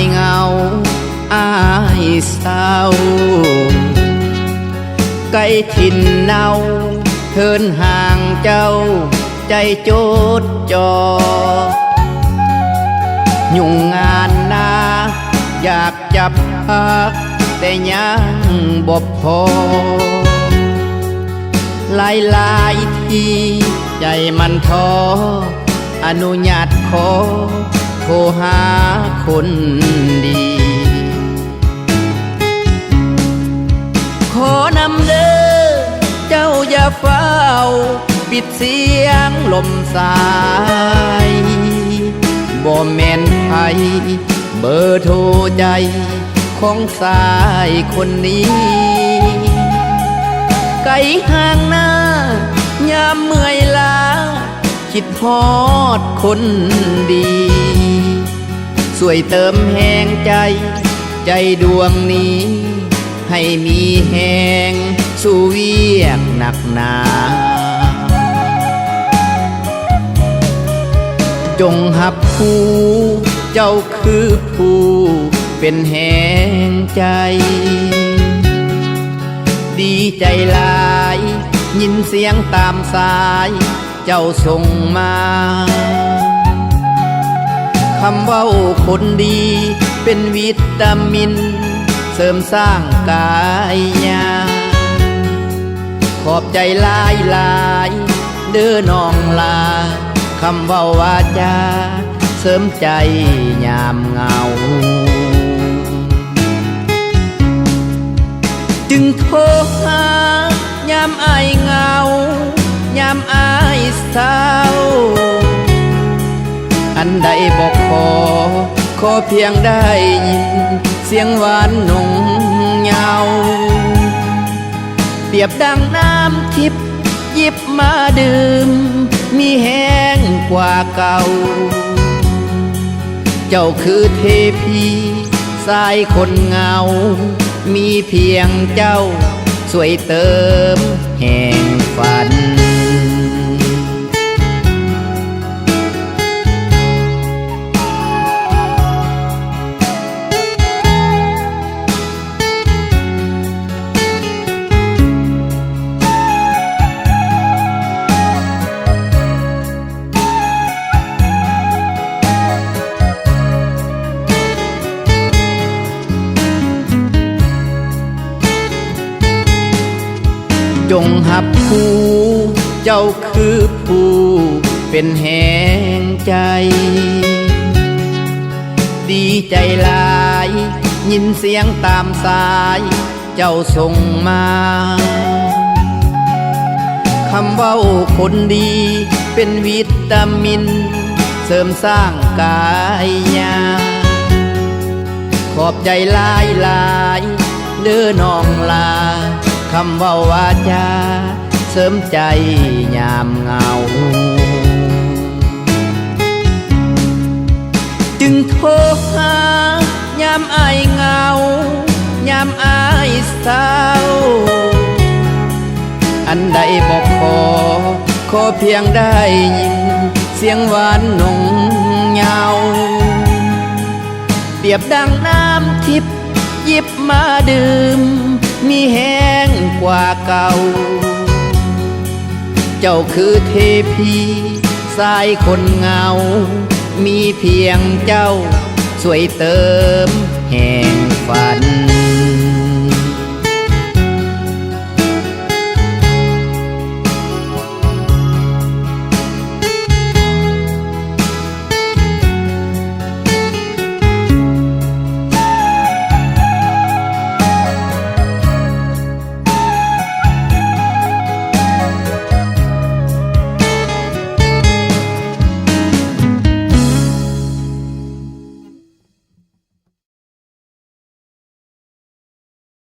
เหงาอายเศร้าไกลถิ่นเนาเทินห่างเจ้าใจโจดจ่อยุ่งงานนาอยากจับพักแต่ยังบ่พอหลายทีใจมันท้ออนุญาตขอโทรหาคนดีขอนำเด้อเจ้าอย่าเฝ้าปิดเสียงลมสายบ่แม่นไผเบอร์โทรใจของสายคนนี้ไกลห่างหน้ายามเมื่อยล้าคิดฮอดคนดีช่วยเติมแห่งใจดวงนี้ให้มีแห่งสู้เวียกหนักหนาจงหับผู้เจ้าคือผู้เป็นแห่งใจดีใจหลายยินเสียงตามสายเจ้าส่งมาคำเว้าคนดีเป็นวิตามินเสริมสร้างกายญาขอบใจหลายเด้อน้องลาคำเว้าวาจาเสริมใจยามเหงาจึงโทรหายามอายเหงายามอายเศร้าอันใดบอกขอเพียงได้ยินเสียงหวานนงเยาเปรียบดังน้ำทิพย์หยิบมาดื่มมีแห้งกว่าเก่าเจ้าคือเทพีสายคนเหงามีเพียงเจ้าช่วยเติมแห่งฝันจงหับผู้เจ้าคือผู้เป็นแห่งใจดีใจหลายยินเสียงตามสายเจ้าส่งมาคำเว้าคนดีเป็นวิตามินเสริมสร้างกายญาขอบใจหลายเด้อน้องลาคำเว้าวาจาเสริมใจยามเหงาจึงโทรหายามอายเหงายามอายเศร้าอันใดบอกขอเพียงได้ยินเสียงหวานนงเยาเปรียบดังน้ำทิพย์หยิบมาดื่มมีแห้งกว่าเก่าเจ้าคือเทพีสายคนเหงามีเพียงเจ้าช่วยเติมแห่งฝัน